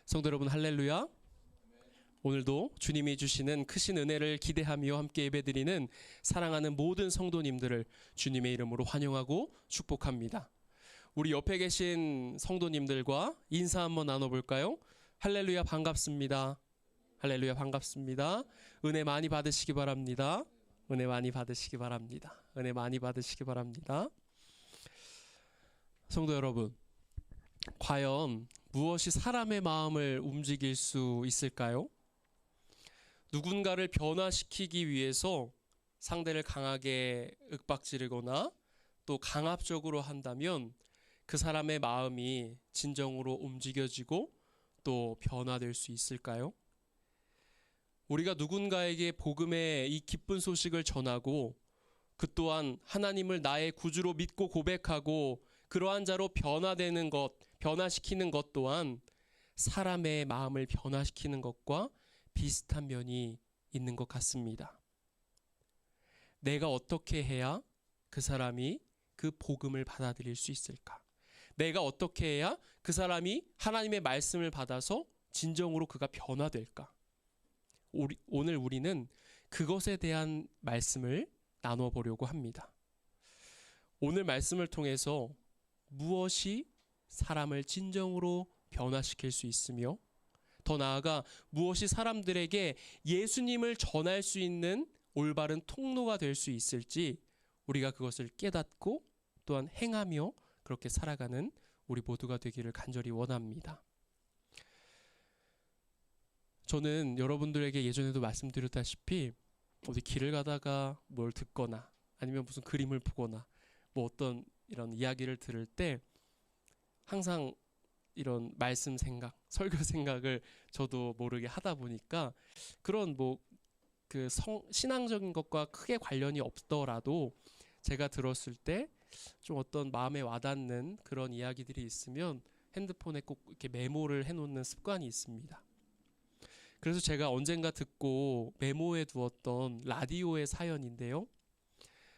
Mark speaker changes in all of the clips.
Speaker 1: 성도 여러분, 할렐루야. 오늘도 주님이 주시는 크신 은혜를 기대하며 함께 예배드리는 사랑하는 모든 성도님들을 주님의 이름으로 환영하고 축복합니다. 우리 옆에 계신 성도님들과 인사 한번 나눠볼까요? 할렐루야, 반갑습니다. 할렐루야, 반갑습니다. 은혜 많이 받으시기 바랍니다. 은혜 많이 받으시기 바랍니다. 은혜 많이 받으시기 바랍니다. 성도 여러분, 과연 무엇이 사람의 마음을 움직일 수 있을까요? 누군가를 변화시키기 위해서 상대를 강하게 윽박지르거나 또 강압적으로 한다면 그 사람의 마음이 진정으로 움직여지고 또 변화될 수 있을까요? 우리가 누군가에게 복음의 이 기쁜 소식을 전하고 그 또한 하나님을 나의 구주로 믿고 고백하고 그러한 자로 변화되는 것, 변화시키는 것 또한 사람의 마음을 변화시키는 것과 비슷한 면이 있는 것 같습니다. 내가 어떻게 해야 그 사람이 그 복음을 받아들일 수 있을까? 내가 어떻게 해야 그 사람이 하나님의 말씀을 받아서 진정으로 그가 변화될까? 오늘 우리는 그것에 대한 말씀을 나눠 보려고 합니다. 오늘 말씀을 통해서 무엇이 사람을 진정으로 변화시킬 수 있으며 더 나아가 무엇이 사람들에게 예수님을 전할 수 있는 올바른 통로가 될 수 있을지 우리가 그것을 깨닫고 또한 행하며 그렇게 살아가는 우리 모두가 되기를 간절히 원합니다. 저는 여러분들에게 예전에도 말씀드렸다시피 어디 길을 가다가 뭘 듣거나 아니면 무슨 그림을 보거나 뭐 어떤 이런 이야기를 들을 때 항상 이런 말씀 생각, 설교 생각을 저도 모르게 하다 보니까 그런 뭐 그 신앙적인 것과 크게 관련이 없더라도 제가 들었을 때 좀 어떤 마음에 와닿는 그런 이야기들이 있으면 핸드폰에 꼭 이렇게 메모를 해놓는 습관이 있습니다. 그래서 제가 언젠가 듣고 메모해 두었던 라디오의 사연인데요.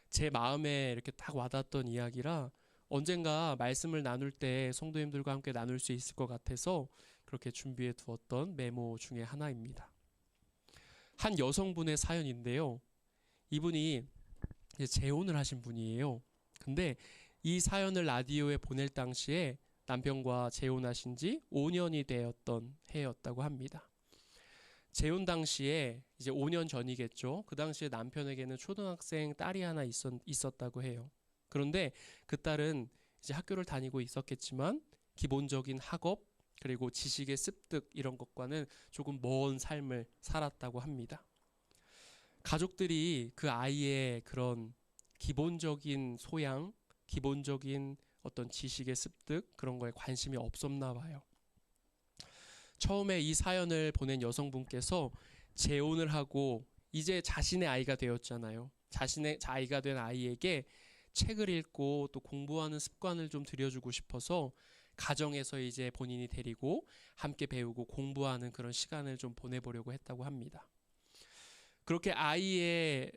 Speaker 1: 제 마음에 이렇게 딱 와닿았던 이야기라 언젠가 말씀을 나눌 때 성도님들과 함께 나눌 수 있을 것 같아서 그렇게 준비해 두었던 메모 중에 하나입니다. 한 여성분의 사연인데요. 이분이 이제 재혼을 하신 분이에요. 근데 이 사연을 라디오에 보낼 당시에 남편과 재혼하신 지 5년이 되었던 해였다고 합니다. 재혼 당시에 이제 5년 전이겠죠. 그 당시에 남편에게는 초등학생 딸이 하나 있었다고 해요. 그런데 그 딸은 이제 학교를 다니고 있었겠지만 기본적인 학업 그리고 지식의 습득 이런 것과는 조금 먼 삶을 살았다고 합니다. 가족들이 그 아이의 그런 기본적인 소양, 기본적인 어떤 지식의 습득 그런 거에 관심이 없었나 봐요. 처음에 이 사연을 보낸 여성분께서 재혼을 하고 이제 자신의 아이가 되었잖아요. 자신의 아이가 된 아이에게 책을 읽고 또 공부하는 습관을 좀 들여주고 싶어서 가정에서 이제 본인이 데리고 함께 배우고 공부하는 그런 시간을 좀 보내보려고 했다고 합니다. 그렇게 아이의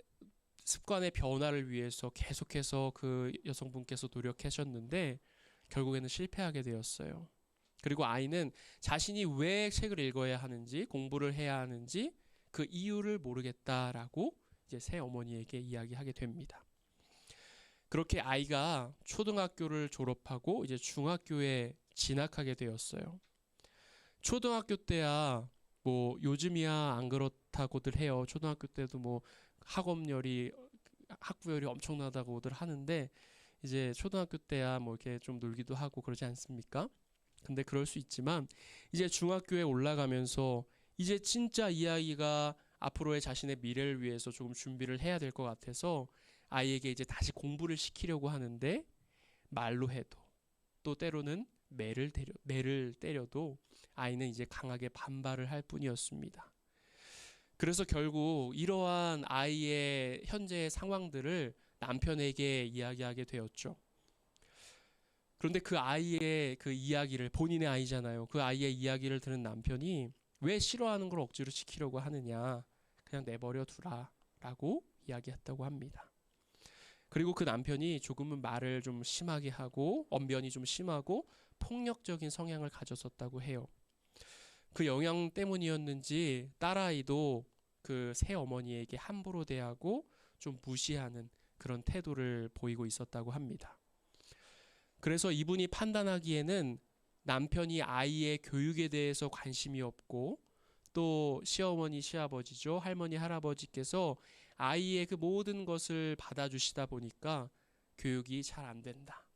Speaker 1: 습관의 변화를 위해서 계속해서 그 여성분께서 노력하셨는데 결국에는 실패하게 되었어요. 그리고 아이는 자신이 왜 책을 읽어야 하는지 공부를 해야 하는지 그 이유를 모르겠다라고 이제 새 어머니에게 이야기하게 됩니다. 그렇게 아이가 초등학교를 졸업하고 이제 중학교에 진학하게 되었어요. 초등학교 때야 뭐 요즘이야 안 그렇다고들 해요. 초등학교 때도 뭐 학부열이 엄청나다고들 하는데 이제 초등학교 때야 뭐 이렇게 좀 놀기도 하고 그러지 않습니까? 근데 그럴 수 있지만 이제 중학교에 올라가면서 이제 진짜 이 아이가 앞으로의 자신의 미래를 위해서 조금 준비를 해야 될 것 같아서 아이에게 이제 다시 공부를 시키려고 하는데 말로 해도 또 때로는 매를 때려도 아이는 이제 강하게 반발을 할 뿐이었습니다. 그래서 결국 이러한 아이의 현재의 상황들을 남편에게 이야기하게 되었죠. 그런데 그 아이의 그 이야기를 본인의 아이잖아요. 그 아이의 이야기를 들은 남편이 왜 싫어하는 걸 억지로 시키려고 하느냐. 그냥 내버려 두라 라고 이야기했다고 합니다. 그리고 그 남편이 조금은 말을 좀 심하게 하고 언변이 좀 심하고 폭력적인 성향을 가졌었다고 해요. 그 영향 때문이었는지 딸아이도 그 새어머니에게 함부로 대하고 좀 무시하는 그런 태도를 보이고 있었다고 합니다. 그래서 이분이 판단하기에는 남편이 아이의 교육에 대해서 관심이 없고 또 시어머니, 시아버지죠. 할머니, 할아버지께서 아이의 그 모든 것을 받아주시다 보니까 교육이 잘 안 된다.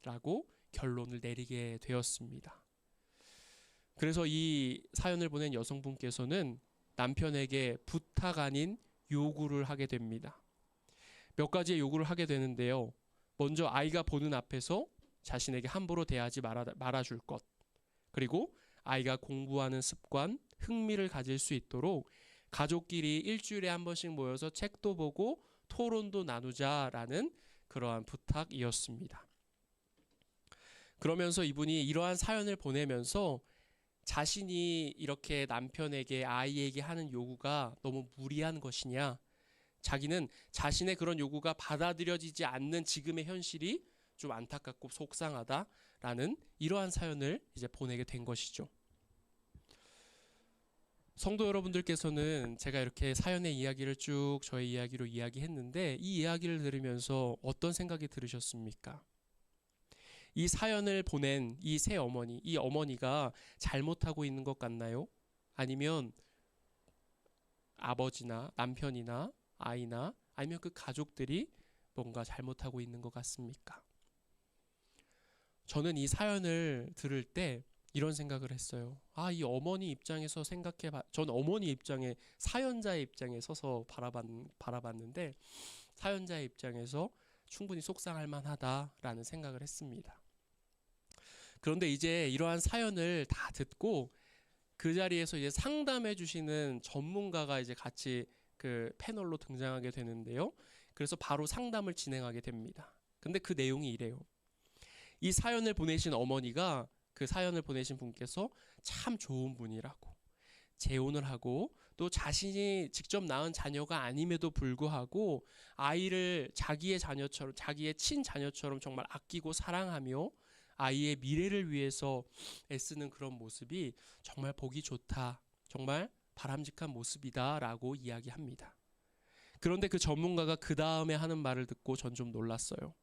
Speaker 1: 라고 결론을 내리게 되었습니다. 그래서 이 사연을 보낸 여성분께서는 남편에게 부탁 아닌 요구를 하게 됩니다. 몇 가지의 요구를 하게 되는데요. 먼저 아이가 보는 앞에서 자신에게 함부로 대하지 말아줄 것. 그리고 아이가 공부하는 습관, 흥미를 가질 수 있도록 가족끼리 일주일에 한 번씩 모여서 책도 보고 토론도 나누자라는 그러한 부탁이었습니다. 그러면서 이분이 이러한 사연을 보내면서 자신이 이렇게 남편에게 아이에게 하는 요구가 너무 무리한 것이냐, 자기는 자신의 그런 요구가 받아들여지지 않는 지금의 현실이 좀 안타깝고 속상하다라는 이러한 사연을 이제 보내게 된 것이죠. 성도 여러분들께서는 제가 이렇게 사연의 이야기를 쭉 저의 이야기로 이야기했는데 이 이야기를 들으면서 어떤 생각이 들으셨습니까? 이 사연을 보낸 이 새어머니, 이 어머니가 잘못하고 있는 것 같나요? 아니면 아버지나 남편이나 아이나 아니면 그 가족들이 뭔가 잘못하고 있는 것 같습니까? 저는 이 사연을 들을 때 이런 생각을 했어요. 이 어머니 입장에서 전 어머니 입장에 사연자의 입장에 서서 바라봤는데 사연자의 입장에서 충분히 속상할 만하다라는 생각을 했습니다. 그런데 이제 이러한 사연을 다 듣고 그 자리에서 이제 상담해 주시는 전문가가 이제 같이 그 패널로 등장하게 되는데요. 그래서 바로 상담을 진행하게 됩니다. 근데 그 내용이 이래요. 이 사연을 보내신 어머니가 그 사연을 보내신 분께서 참 좋은 분이라고 재혼을 하고 또 자신이 직접 낳은 자녀가 아님에도 불구하고 아이를 자기의 자녀처럼 자기의 친자녀처럼 정말 아끼고 사랑하며 아이의 미래를 위해서 애쓰는 그런 모습이 정말 보기 좋다. 정말 바람직한 모습이다라고 이야기합니다. 그런데 그 전문가가 그 다음에 하는 말을 듣고 전 좀 놀랐어요.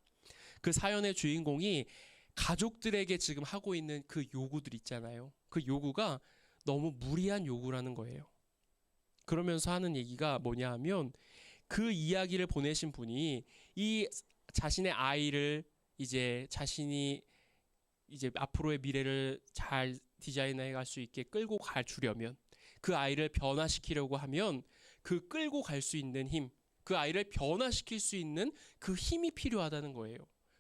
Speaker 1: 그 사연의 주인공이 가족들에게 지금 하고 있는 그 요구들 있잖아요. 그 요구가 너무 무리한 요구라는 거예요. 그러면서 하는 얘기가 뭐냐 하면 그 이야기를 보내신 분이 이 자신의 아이를 이제 자신이 이제 앞으로의 미래를 잘 디자인해 갈 수 있게 끌고 가주려면 그 아이를 변화시키려고 하면 그 끌고 갈 수 있는 힘, 그 아이를 변화시킬 수 있는 그 힘이 필요하다는 거예요.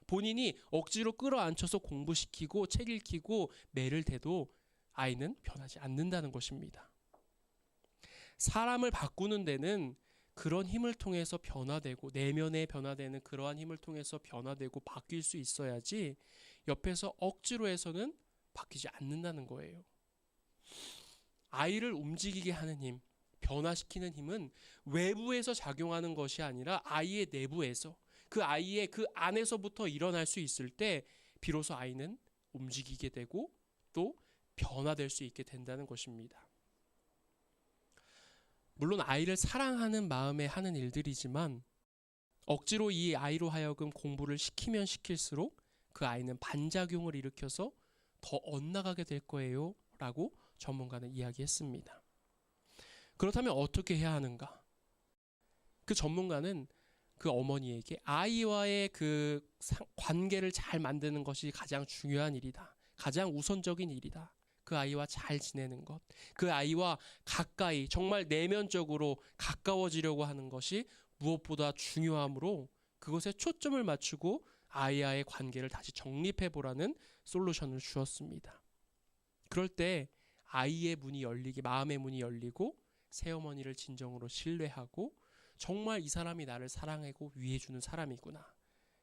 Speaker 1: 본인이 억지로 끌어안혀서 공부시키고 책 읽히고 매를 대도 아이는 변하지 않는다는 것입니다. 사람을 바꾸는 데는 그런 힘을 통해서 변화되고 내면에 변화되는 그러한 힘을 통해서 변화되고 바뀔 수 있어야지 옆에서 억지로 해서는 바뀌지 않는다는 거예요. 아이를 움직이게 하는 힘, 변화시키는 힘은 외부에서 작용하는 것이 아니라 아이의 내부에서 그 아이의 그 안에서부터 일어날 수 있을 때 비로소 아이는 움직이게 되고 또 변화될 수 있게 된다는 것입니다. 물론 아이를 사랑하는 마음에 하는 일들이지만 억지로 이 아이로 하여금 공부를 시키면 시킬수록 그 아이는 반작용을 일으켜서 더 엇나가게 될 거예요 라고 전문가는 이야기했습니다. 그렇다면 어떻게 해야 하는가? 그 전문가는 그 어머니에게 아이와의 그 관계를 잘 만드는 것이 가장 중요한 일이다. 가장 우선적인 일이다. 그 아이와 잘 지내는 것. 그 아이와 가까이 정말 내면적으로 가까워지려고 하는 것이 무엇보다 중요하므로 그것에 초점을 맞추고 아이와의 관계를 다시 정립해 보라는 솔루션을 주었습니다. 그럴 때 아이의 문이 열리게 마음의 문이 열리고 새어머니를 진정으로 신뢰하고 정말 이 사람이 나를 사랑하고 위해주는 사람이구나.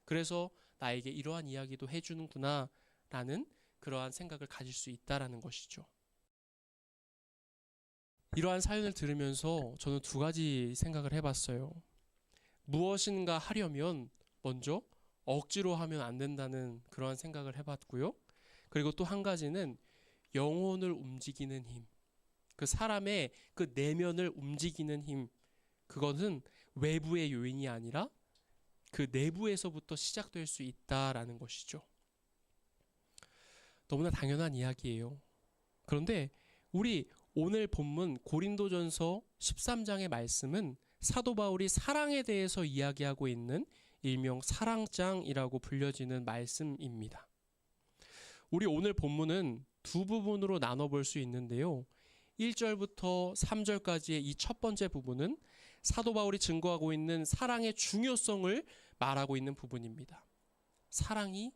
Speaker 1: 그래서 나에게 이러한 이야기도 해주는구나 라는 그러한 생각을 가질 수 있다라는 것이죠. 이러한 사연을 들으면서 저는 두 가지 생각을 해봤어요. 무엇인가 하려면 먼저 억지로 하면 안 된다는 그러한 생각을 해봤고요. 그리고 또 한 가지는 영혼을 움직이는 힘, 그 사람의 그 내면을 움직이는 힘, 그것은 외부의 요인이 아니라 그 내부에서부터 시작될 수 있다라는 것이죠. 너무나 당연한 이야기예요. 그런데 우리 오늘 본문 고린도전서 13장의 말씀은 사도 바울이 사랑에 대해서 이야기하고 있는 일명 사랑장이라고 불려지는 말씀입니다. 우리 오늘 본문은 두 부분으로 나눠볼 수 있는데요. 1절부터 3절까지의 이 첫 번째 부분은 사도 바울이 증거하고 있는 사랑의 중요성을 말하고 있는 부분입니다. 사랑이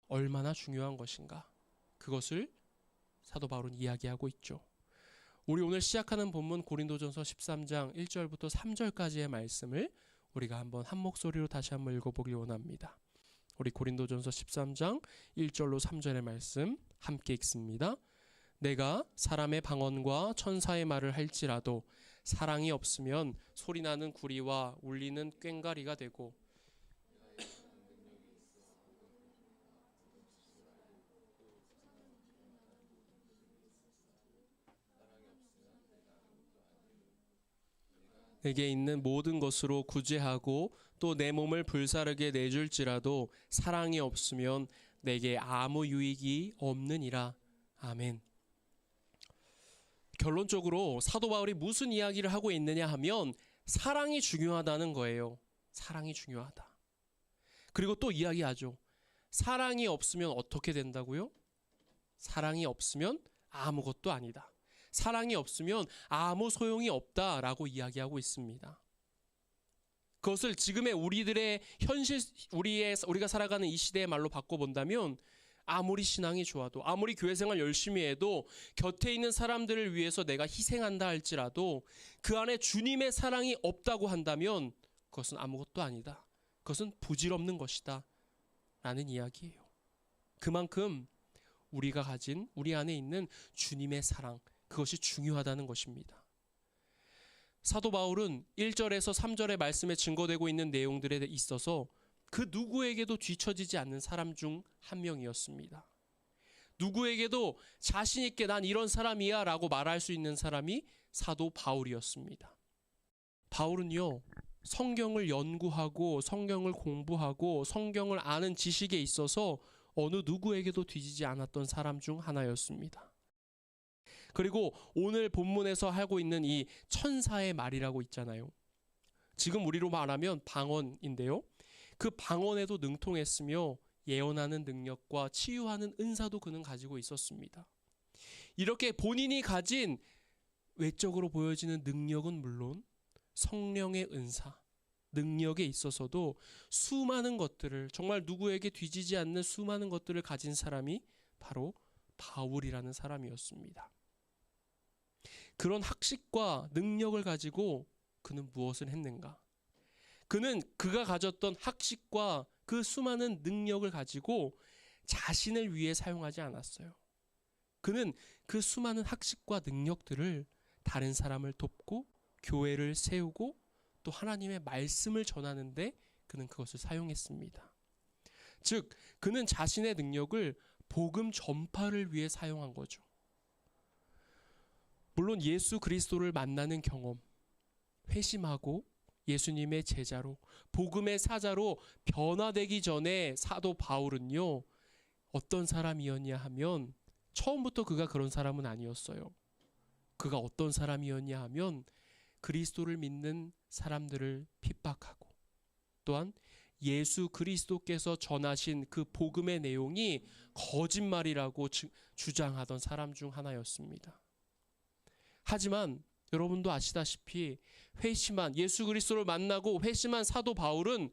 Speaker 1: 얼마나 중요한 것인가, 그것을 사도 바울은 이야기하고 있죠. 우리 오늘 시작하는 본문 고린도전서 13장 1절부터 3절까지의 말씀을 우리가 한번 한 목소리로 다시 한번 읽어보길 원합니다. 우리 고린도전서 13장 1절로 3절의 말씀 함께 읽습니다. 내가 사람의 방언과 천사의 말을 할지라도 사랑이 없으면 소리나는 구리와 울리는 꽹과리가 되고, 내게 있는 모든 것으로 구제하고 또 내 몸을 불사르게 내줄지라도 사랑이 없으면 내게 아무 유익이 없느니라. 아멘. 결론적으로 사도 바울이 무슨 이야기를 하고 있느냐 하면 사랑이 중요하다는 거예요. 사랑이 중요하다. 그리고 또 이야기하죠. 사랑이 없으면 어떻게 된다고요? 사랑이 없으면 아무것도 아니다. 사랑이 없으면 아무 소용이 없다라고 이야기하고 있습니다. 그것을 지금의 우리들의 현실, 우리가 살아가는 이 시대의 말로 바꿔본다면 아무리 신앙이 좋아도, 아무리 교회 생활 열심히 해도, 곁에 있는 사람들을 위해서 내가 희생한다 할지라도 그 안에 주님의 사랑이 없다고 한다면 그것은 아무것도 아니다. 그것은 부질없는 것이다 라는 이야기예요. 그만큼 우리가 가진, 우리 안에 있는 주님의 사랑, 그것이 중요하다는 것입니다. 사도 바울은 1절에서 3절의 말씀에 증거되고 있는 내용들에 있어서 그 누구에게도 뒤처지지 않는 사람 중 한 명이었습니다. 누구에게도 자신 있게 난 이런 사람이야 라고 말할 수 있는 사람이 사도 바울이었습니다. 바울은요, 성경을 연구하고 성경을 공부하고 성경을 아는 지식에 있어서 어느 누구에게도 뒤지지 않았던 사람 중 하나였습니다. 그리고 오늘 본문에서 하고 있는 이 천사의 말이라고 있잖아요. 지금 우리로 말하면 방언인데요. 그 방언에도 능통했으며 예언하는 능력과 치유하는 은사도 그는 가지고 있었습니다. 이렇게 본인이 가진 외적으로 보여지는 능력은 물론 성령의 은사, 능력에 있어서도 수많은 것들을, 정말 누구에게 뒤지지 않는 수많은 것들을 가진 사람이 바로 바울이라는 사람이었습니다. 그런 학식과 능력을 가지고 그는 무엇을 했는가? 그는 그가 가졌던 학식과 그 수많은 능력을 가지고 자신을 위해 사용하지 않았어요. 그는 그 수많은 학식과 능력들을 다른 사람을 돕고 교회를 세우고 또 하나님의 말씀을 전하는데 그는 그것을 사용했습니다. 즉, 그는 자신의 능력을 복음 전파를 위해 사용한 거죠. 물론 예수 그리스도를 만나는 경험, 회심하고 예수님의 제자로, 복음의 사자로 변화되기 전에 사도 바울은요, 어떤 사람이었냐 하면 처음부터 그가 그런 사람은 아니었어요. 그가 어떤 사람이었냐 하면 그리스도를 믿는 사람들을 핍박하고 또한 예수 그리스도께서 전하신 그 복음의 내용이 거짓말이라고 주장하던 사람 중 하나였습니다. 하지만 여러분도 아시다시피 회심한, 예수 그리스도를 만나고 회심한 사도 바울은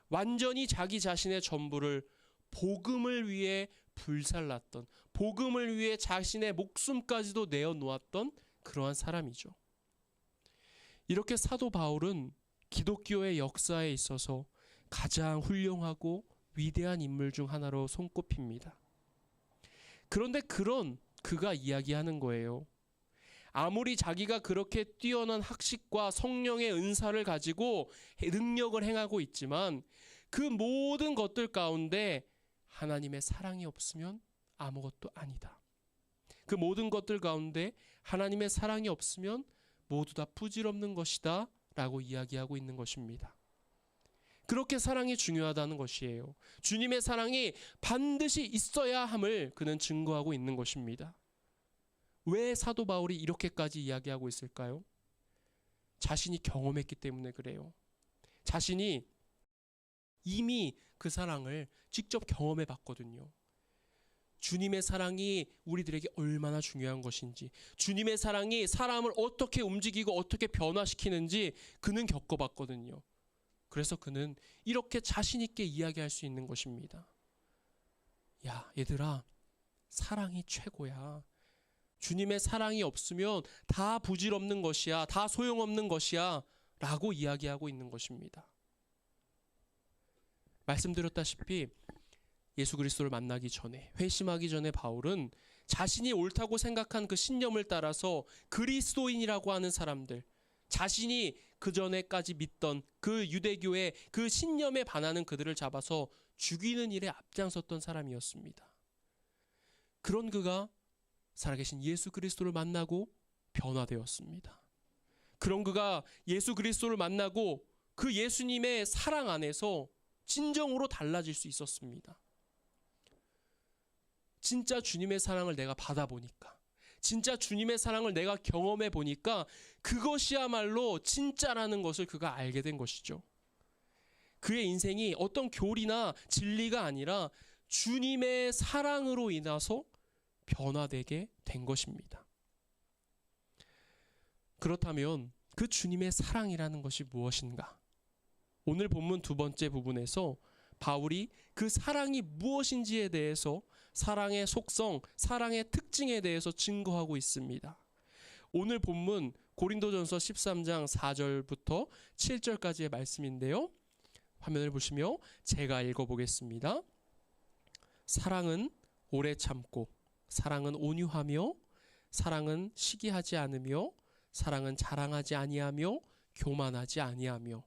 Speaker 1: 완전히 자기 자신의 전부를 복음을 위해 불살랐던, 복음을 위해 자신의 목숨까지도 내어놓았던 그러한 사람이죠. 이렇게 사도 바울은 기독교의 역사에 있어서 가장 훌륭하고 위대한 인물 중 하나로 손꼽힙니다. 그런데 그가 이야기하는 거예요. 아무리 자기가 그렇게 뛰어난 학식과 성령의 은사를 가지고 능력을 행하고 있지만 그 모든 것들 가운데 하나님의 사랑이 없으면 아무것도 아니다. 그 모든 것들 가운데 하나님의 사랑이 없으면 모두 다 부질없는 것이다 라고 이야기하고 있는 것입니다. 그렇게 사랑이 중요하다는 것이에요. 주님의 사랑이 반드시 있어야 함을 그는 증거하고 있는 것입니다. 왜 사도 바울이 이렇게까지 이야기하고 있을까요? 자신이 경험했기 때문에 그래요. 자신이 이미 그 사랑을 직접 경험해 봤거든요. 주님의 사랑이 우리들에게 얼마나 중요한 것인지, 주님의 사랑이 사람을 어떻게 움직이고 어떻게 변화시키는지 그는 겪어봤거든요. 그래서 그는 이렇게 자신 있게 이야기할 수 있는 것입니다. 야, 얘들아, 사랑이 최고야. 주님의 사랑이 없으면 다 부질없는 것이야, 다 소용없는 것이야 라고 이야기하고 있는 것입니다. 말씀드렸다시피 예수 그리스도를 만나기 전에, 회심하기 전에 바울은 자신이 옳다고 생각한 그 신념을 따라서 그리스도인이라고 하는 사람들, 자신이 그 전에까지 믿던 그 유대교의 그 신념에 반하는 그들을 잡아서 죽이는 일에 앞장섰던 사람이었습니다. 그런 그가 살아계신 예수 그리스도를 만나고 변화되었습니다. 그런 그가 예수 그리스도를 만나고 그 예수님의 사랑 안에서 진정으로 달라질 수 있었습니다. 진짜 주님의 사랑을 내가 받아보니까, 진짜 주님의 사랑을 내가 경험해 보니까 그것이야말로 진짜라는 것을 그가 알게 된 것이죠. 그의 인생이 어떤 교리나 진리가 아니라 주님의 사랑으로 인해서 변화되게 된 것입니다. 그렇다면 그 주님의 사랑이라는 것이 무엇인가? 오늘 본문 두 번째 부분에서 바울이 그 사랑이 무엇인지에 대해서, 사랑의 속성, 사랑의 특징에 대해서 증거하고 있습니다. 오늘 본문 고린도전서 13장 4절부터 7절까지의 말씀인데요. 화면을 보시며 제가 읽어보겠습니다. 사랑은 오래 참고, 사랑은 온유하며, 사랑은 시기하지 않으며, 사랑은 자랑하지 아니하며, 교만하지 아니하며,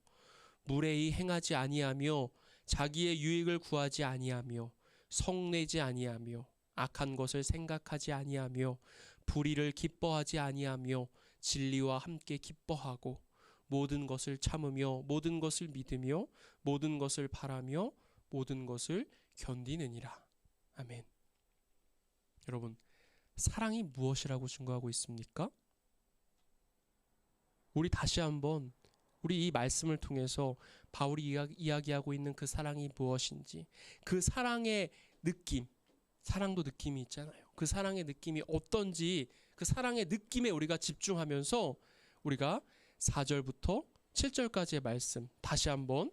Speaker 1: 무례히 행하지 아니하며, 자기의 유익을 구하지 아니하며, 성내지 아니하며, 악한 것을 생각하지 아니하며, 불의를 기뻐하지 아니하며, 진리와 함께 기뻐하고, 모든 것을 참으며, 모든 것을 믿으며, 모든 것을 바라며, 모든 것을 견디느니라. 아멘. 여러분, 사랑이 무엇이라고 증거하고 있습니까? 우리 다시 한번 우리 이 말씀을 통해서 바울이 이야기하고 있는 그 사랑이 무엇인지, 그 사랑의 느낌, 사랑도 느낌이 있잖아요. 그 사랑의 느낌이 어떤지, 그 사랑의 느낌에 우리가 집중하면서 우리가 4절부터 7절까지의 말씀 다시 한번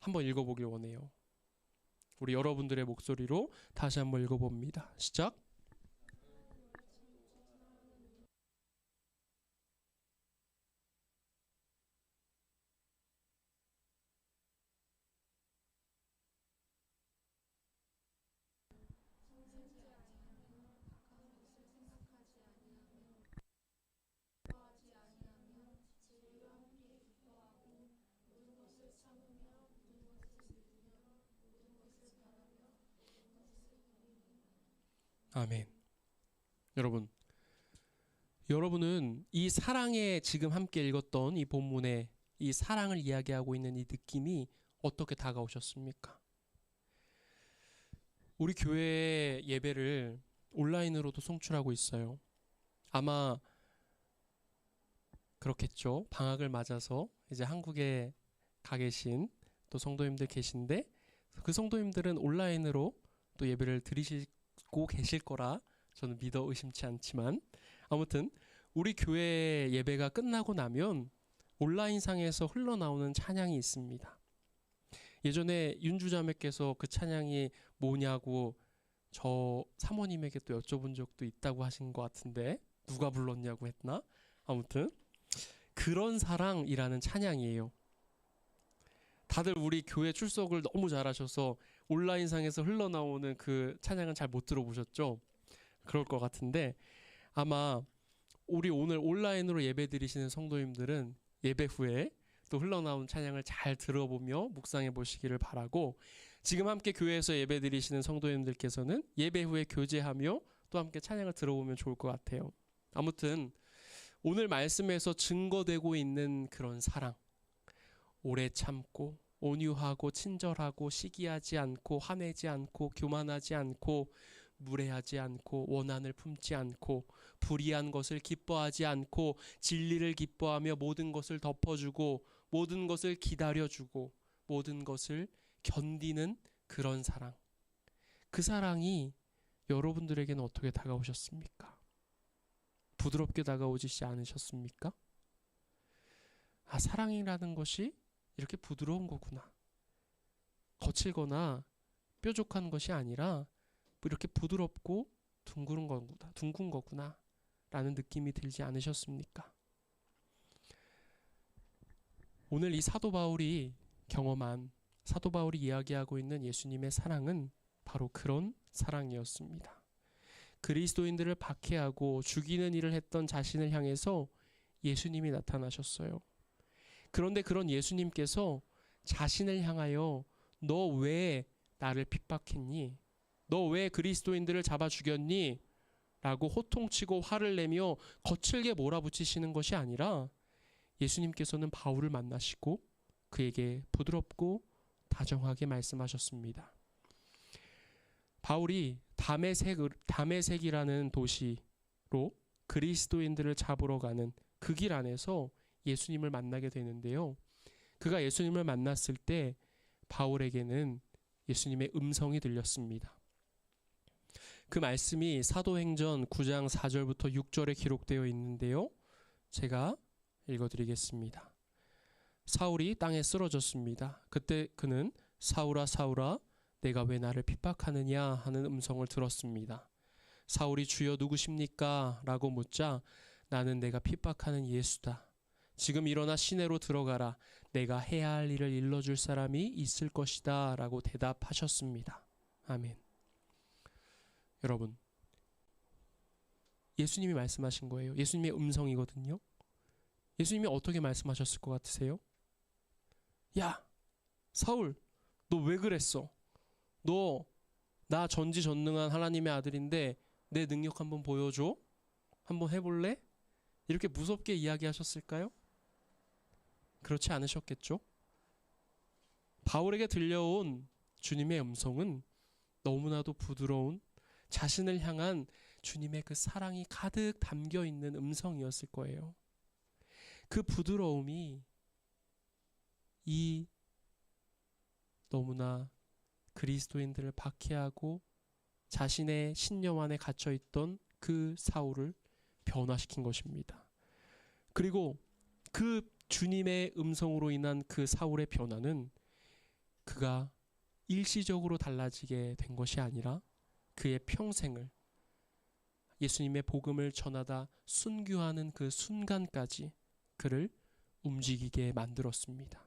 Speaker 1: 읽어보길 원해요. 우리 여러분들의 목소리로 다시 한번 읽어봅니다. 시작. 아멘. 여러분은 이 사랑에 지금 함께 읽었던 이 본문에 이 사랑을 이야기하고 있는 이 느낌이 어떻게 다가오셨습니까? 우리 교회 예배를 온라인으로도 송출하고 있어요. 아마 그렇겠죠. 방학을 맞아서 이제 한국에 가 계신 또 성도님들 계신데, 그 성도님들은 온라인으로 또 예배를 드리시고 계실 거라 저는 믿어 의심치 않지만, 아무튼 우리 교회 예배가 끝나고 나면 온라인상에서 흘러나오는 찬양이 있습니다. 예전에 윤주자매께서 그 찬양이 뭐냐고 저 사모님에게 또 여쭤본 적도 있다고 하신 것 같은데, 누가 불렀냐고 했나? 아무튼 그런 사랑이라는 찬양이에요. 다들 우리 교회 출석을 너무 잘하셔서 온라인상에서 흘러나오는 그 찬양은 잘 못 들어보셨죠? 그럴 것 같은데, 아마 우리 오늘 온라인으로 예배 드리시는 성도님들은 예배 후에 또 흘러나온 찬양을 잘 들어보며 묵상해 보시기를 바라고, 지금 함께 교회에서 예배 드리시는 성도님들께서는 예배 후에 교제하며 또 함께 찬양을 들어보면 좋을 것 같아요. 아무튼 오늘 말씀에서 증거되고 있는 그런 사랑, 오래 참고 온유하고 친절하고 시기하지 않고 화내지 않고 교만하지 않고 무례하지 않고 원한을 품지 않고 불의한 것을 기뻐하지 않고 진리를 기뻐하며 모든 것을 덮어주고 모든 것을 기다려주고 모든 것을 견디는 그런 사랑, 그 사랑이 여러분들에게는 어떻게 다가오셨습니까? 부드럽게 다가오지 않으셨습니까? 아, 사랑이라는 것이 이렇게 부드러운 거구나, 거칠거나 뾰족한 것이 아니라 이렇게 부드럽고 둥근 거구나 라는 느낌이 들지 않으셨습니까? 오늘 이 사도 바울이 경험한, 사도 바울이 이야기하고 있는 예수님의 사랑은 바로 그런 사랑이었습니다. 그리스도인들을 박해하고 죽이는 일을 했던 자신을 향해서 예수님이 나타나셨어요. 그런데 그런 예수님께서 자신을 향하여 너 왜 나를 핍박했니? 너 왜 그리스도인들을 잡아 죽였니? 라고 호통치고 화를 내며 거칠게 몰아붙이시는 것이 아니라 예수님께서는 바울을 만나시고 그에게 부드럽고 다정하게 말씀하셨습니다. 바울이 다메섹이라는 도시로 그리스도인들을 잡으러 가는 그 길 안에서 예수님을 만나게 되는데요. 그가 예수님을 만났을 때 바울에게는 예수님의 음성이 들렸습니다. 그 말씀이 사도행전 9장 4절부터 6절에 기록되어 있는데요. 제가 읽어드리겠습니다. 사울이 땅에 쓰러졌습니다. 그때 그는 사울아 사울아 내가 왜 나를 핍박하느냐 하는 음성을 들었습니다. 사울이 주여 누구십니까? 라고 묻자 나는 내가 핍박하는 예수다. 지금 일어나 시내로 들어가라. 내가 해야 할 일을 일러줄 사람이 있을 것이다 라고 대답하셨습니다. 아멘. 여러분, 예수님이 말씀하신 거예요. 예수님의 음성이거든요. 예수님이 어떻게 말씀하셨을 것 같으세요? 야, 사울, 너 왜 그랬어? 너 나 전지전능한 하나님의 아들인데 내 능력 한번 보여줘? 한번 해볼래? 이렇게 무섭게 이야기하셨을까요? 그렇지 않으셨겠죠? 바울에게 들려온 주님의 음성은 너무나도 부드러운, 자신을 향한 주님의 그 사랑이 가득 담겨 있는 음성이었을 거예요. 그 부드러움이 이 너무나 그리스도인들을 박해하고 자신의 신념 안에 갇혀있던 그 사울을 변화시킨 것입니다. 그리고 그 주님의 음성으로 인한 그 사울의 변화는 그가 일시적으로 달라지게 된 것이 아니라 그의 평생을 예수님의 복음을 전하다 순교하는 그 순간까지 그를 움직이게 만들었습니다.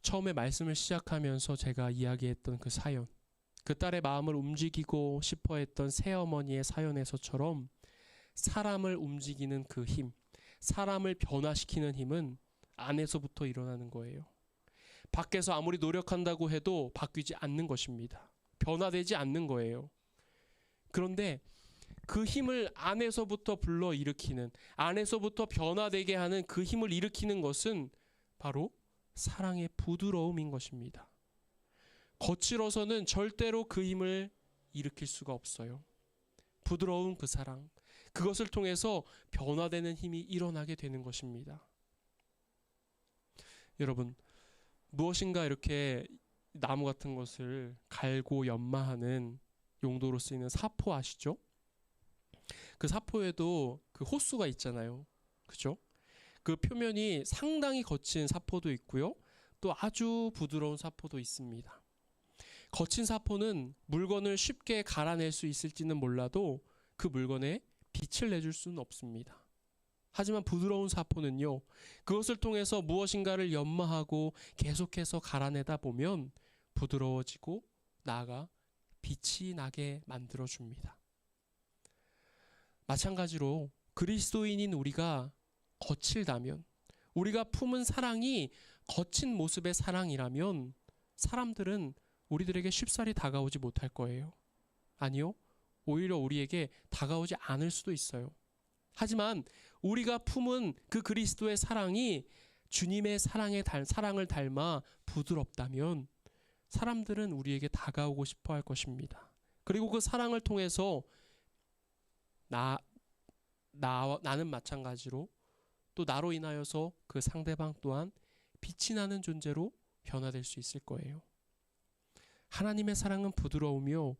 Speaker 1: 처음에 말씀을 시작하면서 제가 이야기했던 그 사연, 그 딸의 마음을 움직이고 싶어 했던 새어머니의 사연에서처럼 사람을 움직이는 그 힘, 사람을 변화시키는 힘은 안에서부터 일어나는 거예요. 밖에서 아무리 노력한다고 해도 바뀌지 않는 것입니다. 변화되지 않는 거예요. 그런데 그 힘을 안에서부터 불러일으키는, 안에서부터 변화되게 하는 그 힘을 일으키는 것은 바로 사랑의 부드러움인 것입니다. 거칠어서는 절대로 그 힘을 일으킬 수가 없어요. 부드러운 그 사랑, 그것을 통해서 변화되는 힘이 일어나게 되는 것입니다. 여러분, 무엇인가 이렇게 나무 같은 것을 갈고 연마하는 용도로 쓰이는 사포 아시죠? 그 사포에도 그 호수가 있잖아요. 그죠? 그 표면이 상당히 거친 사포도 있고요. 또 아주 부드러운 사포도 있습니다. 거친 사포는 물건을 쉽게 갈아낼 수 있을지는 몰라도 그 물건에 빛을 내줄 수는 없습니다. 하지만 부드러운 사포는요, 그것을 통해서 무엇인가를 연마하고 계속해서 갈아내다 보면 부드러워지고 나아가 빛이 나게 만들어줍니다. 마찬가지로 그리스도인인 우리가 거칠다면, 우리가 품은 사랑이 거친 모습의 사랑이라면 사람들은 우리들에게 쉽사리 다가오지 못할 거예요. 아니요, 오히려 우리에게 다가오지 않을 수도 있어요. 하지만 우리가 품은 그 그리스도의 사랑이 주님의 사랑을 닮아 부드럽다면 사람들은 우리에게 다가오고 싶어 할 것입니다. 그리고 그 사랑을 통해서 나는 마찬가지로 또 나로 인하여서 그 상대방 또한 빛이 나는 존재로 변화될 수 있을 거예요. 하나님의 사랑은 부드러우며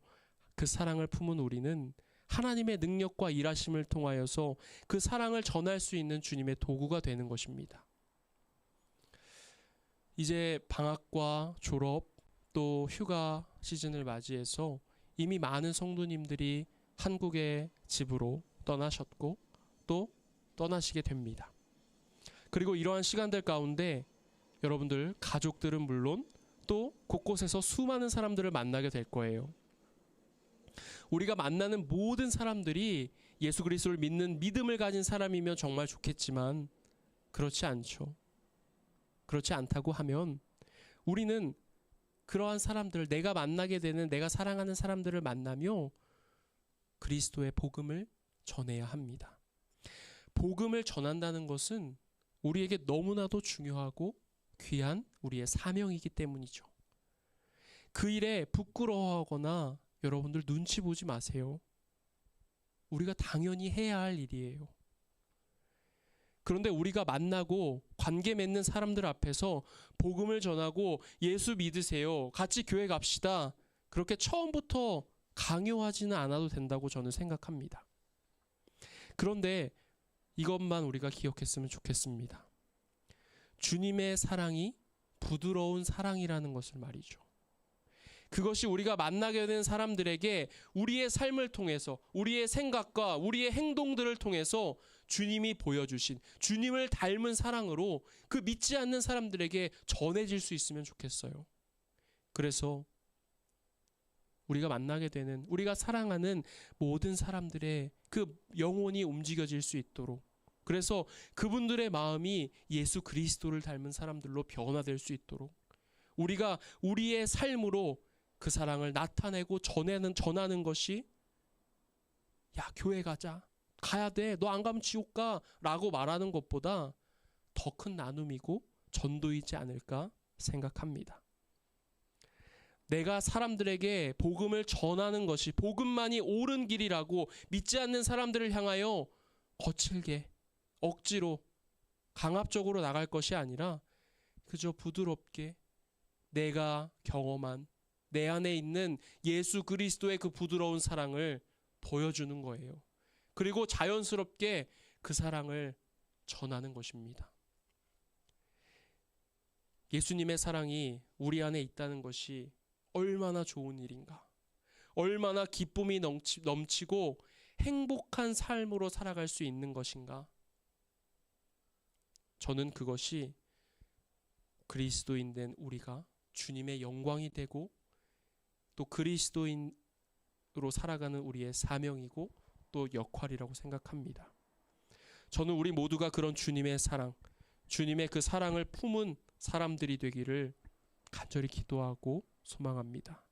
Speaker 1: 그 사랑을 품은 우리는 하나님의 능력과 일하심을 통하여서 그 사랑을 전할 수 있는 주님의 도구가 되는 것입니다. 이제 방학과 졸업 또 휴가 시즌을 맞이해서 이미 많은 성도님들이 한국의 집으로 떠나셨고 또 떠나시게 됩니다. 그리고 이러한 시간들 가운데 여러분들 가족들은 물론 또 곳곳에서 수많은 사람들을 만나게 될 거예요. 우리가 만나는 모든 사람들이 예수 그리스도를 믿는 믿음을 가진 사람이면 정말 좋겠지만 그렇지 않죠. 그렇지 않다고 하면 우리는 그러한 사람들, 내가 만나게 되는, 내가 사랑하는 사람들을 만나며 그리스도의 복음을 전해야 합니다. 복음을 전한다는 것은 우리에게 너무나도 중요하고 귀한 우리의 사명이기 때문이죠. 그 일에 부끄러워하거나 여러분들 눈치 보지 마세요. 우리가 당연히 해야 할 일이에요. 그런데 우리가 만나고 관계 맺는 사람들 앞에서 복음을 전하고 예수 믿으세요, 같이 교회 갑시다, 그렇게 처음부터 강요하지는 않아도 된다고 저는 생각합니다. 그런데 이것만 우리가 기억했으면 좋겠습니다. 주님의 사랑이 부드러운 사랑이라는 것을 말이죠. 그것이 우리가 만나게 된 사람들에게 우리의 삶을 통해서, 우리의 생각과 우리의 행동들을 통해서 주님이 보여주신, 주님을 닮은 사랑으로 그 믿지 않는 사람들에게 전해질 수 있으면 좋겠어요. 그래서 우리가 만나게 되는, 우리가 사랑하는 모든 사람들의 그 영혼이 움직여질 수 있도록, 그래서 그분들의 마음이 예수 그리스도를 닮은 사람들로 변화될 수 있도록 우리가 우리의 삶으로 그 사랑을 나타내고 전하는 것이, 야, 교회 가자, 가야 돼, 너 안 가면 지옥 가 라고 말하는 것보다 더 큰 나눔이고 전도이지 않을까 생각합니다. 내가 사람들에게 복음을 전하는 것이, 복음만이 옳은 길이라고 믿지 않는 사람들을 향하여 거칠게 억지로 강압적으로 나갈 것이 아니라 그저 부드럽게 내가 경험한, 내 안에 있는 예수 그리스도의 그 부드러운 사랑을 보여주는 거예요. 그리고 자연스럽게 그 사랑을 전하는 것입니다. 예수님의 사랑이 우리 안에 있다는 것이 얼마나 좋은 일인가, 얼마나 기쁨이 넘치고 행복한 삶으로 살아갈 수 있는 것인가. 저는 그것이 그리스도인 된 우리가 주님의 영광이 되고 또 그리스도인으로 살아가는 우리의 사명이고 또 역할이라고 생각합니다. 저는 우리 모두가 그런 주님의 사랑, 주님의 그 사랑을 품은 사람들이 되기를 간절히 기도하고 소망합니다.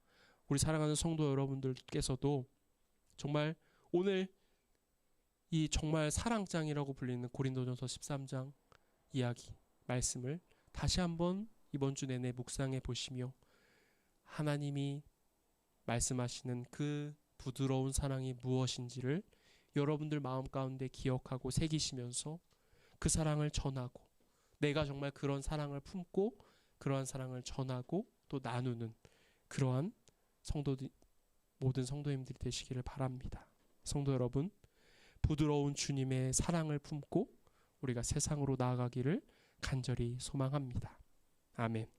Speaker 1: 우리 사랑하는 성도 여러분들께서도 정말 오늘 이 정말 사랑장이라고 불리는 고린도전서 13장 이야기, 말씀을 다시 한번 이번 주 내내 묵상해 보시며 하나님이 말씀하시는 그 부드러운 사랑이 무엇인지를 여러분들 마음 가운데 기억하고 새기시면서 그 사랑을 전하고, 내가 정말 그런 사랑을 품고 그러한 사랑을 전하고 또 나누는 그러한 모든 성도님들이 되시기를 바랍니다. 성도 여러분, 부드러운 주님의 사랑을 품고 우리가 세상으로 나아가기를 간절히 소망합니다. 아멘.